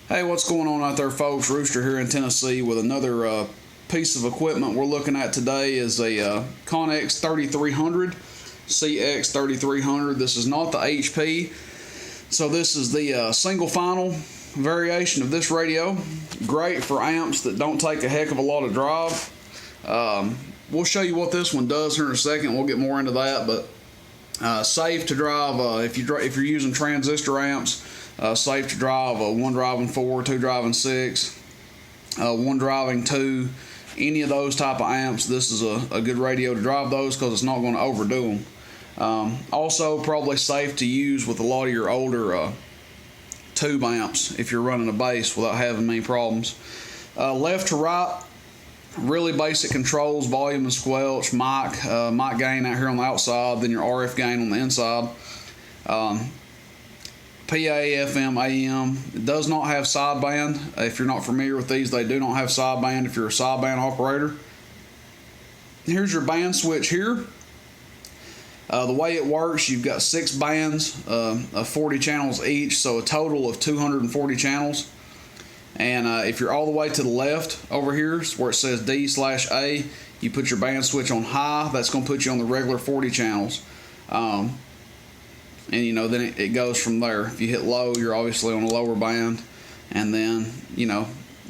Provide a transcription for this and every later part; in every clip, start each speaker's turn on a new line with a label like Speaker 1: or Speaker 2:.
Speaker 1: Hey, what's going on out there, folks? Rooster here in Tennessee with another piece of equipment we're looking at today is a Connex 3300, CX 3300. This is not the HP, so this is the single final variation of this radio. Great for amps that don't take a heck of a lot of drive. We'll show you what this one does here in a second. We'll get more into that, but safe to drive if you're using transistor amps. Safe to drive one driving 4, 2 driving 6, 1 driving 2, any of those type of amps. This is a good radio to drive those because it's not going to overdo them. Also probably safe to use with a lot of your older tube amps if you're running a bass without having many problems. Left to right, really basic controls: volume and squelch, mic gain out here on the outside, then your RF gain on the inside. PA, FM, AM. It does not have sideband. If you're not familiar with these, they do not have sideband if you're a sideband operator. Here's your band switch here. The way it works, you've got 6 bands of 40 channels each, so a total of 240 channels. And if you're all the way to the left over here, where it says D/A, you put your band switch on high. That's going to put you on the regular 40 channels. And then it goes from there. If you hit low, you're obviously on a lower band, and then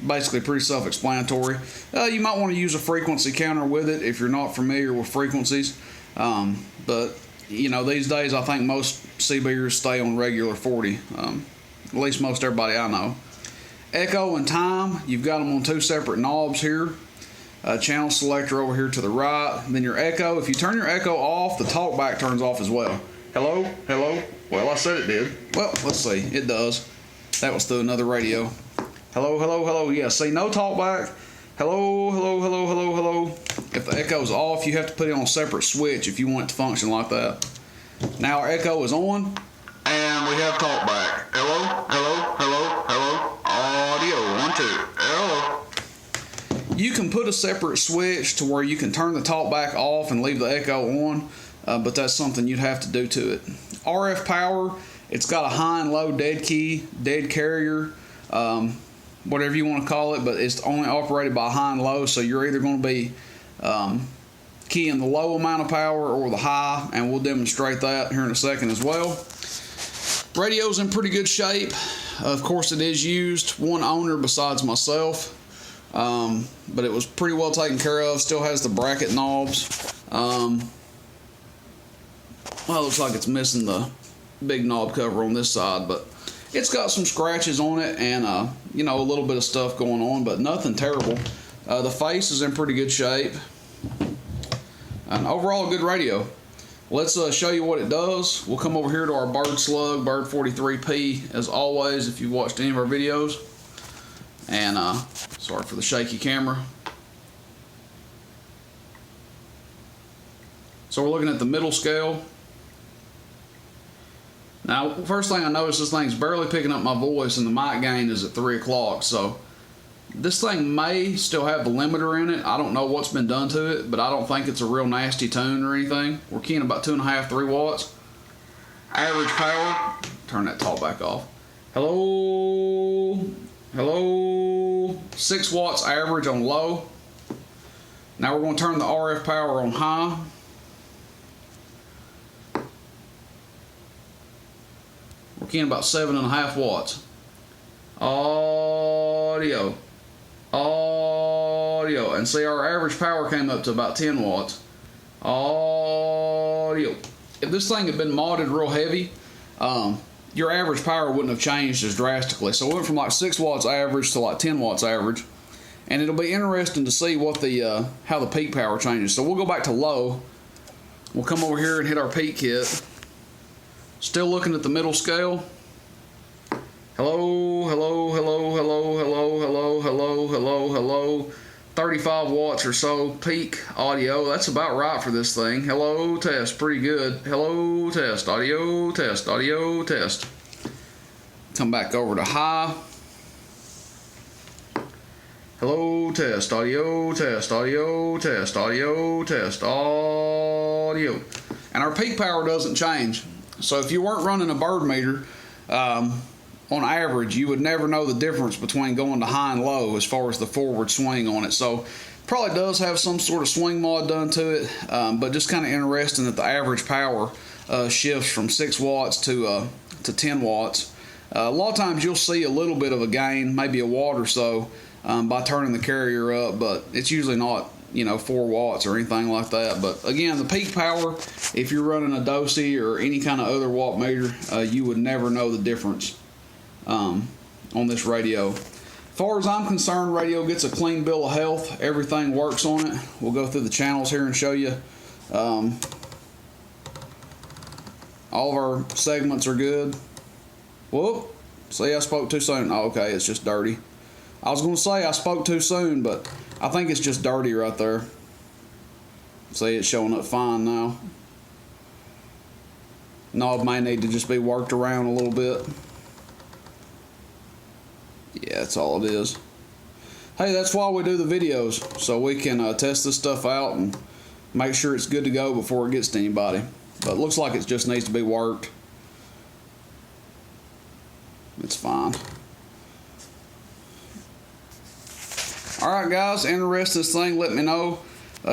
Speaker 1: basically pretty self-explanatory. You might want to use a frequency counter with it if you're not familiar with frequencies, but these days I think most CBers stay on regular 40, at least most everybody I know. Echo and time, you've got them on 2 separate knobs here. Channel selector over here to the right. Then your echo, if you turn your echo off, the talkback turns off as well. Hello? Hello? Well, I said it did. Well, let's see. It does. That was through another radio. Hello, hello, hello. Yeah, see, no talkback. Hello, hello, hello, hello, hello. If the echo's off, you have to put it on a separate switch if you want it to function like that. Now our echo is on, and we have talkback. Hello, hello, hello, hello. Audio, 1, 2. Hello. You can put a separate switch to where you can turn the talkback off and leave the echo on. But that's something you'd have to do to it. RF power, it's got a high and low dead key, dead carrier, whatever you want to call it, but it's only operated by high and low, so you're either going to be keying the low amount of power or the high, and we'll demonstrate that here in a second as well. Radio's in pretty good shape. Of course, it is used. One owner besides myself, but it was pretty well taken care of. Still has the bracket knobs. Well, it looks like it's missing the big knob cover on this side, but it's got some scratches on it and, a little bit of stuff going on, but nothing terrible. The face is in pretty good shape. And overall, a good radio. Let's show you what it does. We'll come over here to our Bird Slug, Bird 43P, as always, if you've watched any of our videos. And, sorry for the shaky camera. So we're looking at the middle scale. Now, first thing I noticed, this thing's barely picking up my voice, and the mic gain is at 3 o'clock. So this thing may still have the limiter in it. I don't know what's been done to it, but I don't think it's a real nasty tune or anything. We're keying about 2.5, 3 watts. Average power. Turn that talkback off. Hello. Hello. 6 watts average on low. Now we're going to turn the RF power on high. We're keying about 7.5 watts. Audio. Audio. And see, our average power came up to about 10 watts. Audio. If this thing had been modded real heavy, your average power wouldn't have changed as drastically. So it went from like 6 watts average to like 10 watts average. And it'll be interesting to see what how the peak power changes. So we'll go back to low. We'll come over here and hit our peak kit. Still looking at the middle scale. Hello, hello, hello, hello, hello, hello, hello, hello, hello. 35 watts or so peak audio. That's about right for this thing. Hello, test, pretty good. Hello, test, audio, test, audio, test. Come back over to high. Hello, test, audio, test, audio, test, audio, test, audio. And our peak power doesn't change. So if you weren't running a bird meter, on average, you would never know the difference between going to high and low as far as the forward swing on it. So probably does have some sort of swing mod done to it, but just kind of interesting that the average power shifts from 6 watts to 10 watts. A lot of times you'll see a little bit of a gain, maybe a watt or so, by turning the carrier up, but it's usually not 4 watts or anything like that. But again, the peak power, if you're running a Dosi or any kind of other watt meter, you would never know the difference on this radio. As far as I'm concerned, radio gets a clean bill of health. Everything works on it. We'll go through the channels here and show you. All of our segments are good. Whoop. See, I spoke too soon. Oh, okay, it's just dirty. I was going to say I spoke too soon, but I think it's just dirty right there. See, it's showing up fine now. Knob may need to just be worked around a little bit. Yeah, that's all it is. Hey, that's why we do the videos, so we can test this stuff out and make sure it's good to go before it gets to anybody. But it looks like it just needs to be worked. It's fine. Alright guys, interested in this thing, let me know.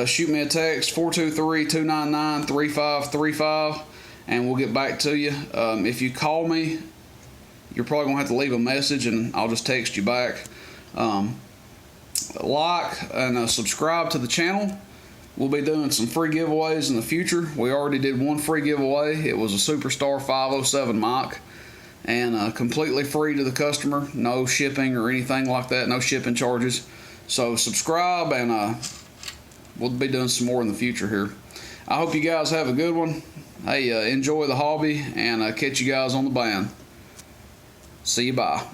Speaker 1: Shoot me a text, 423-299-3535, and we'll get back to you. If you call me, you're probably going to have to leave a message and I'll just text you back. Like and subscribe to the channel. We'll be doing some free giveaways in the future. We already did one free giveaway. It was a Superstar 507 mic, and completely free to the customer. No shipping or anything like that. No shipping charges. So subscribe, and we'll be doing some more in the future here. I hope you guys have a good one. Hey, enjoy the hobby, and catch you guys on the band. See you, bye.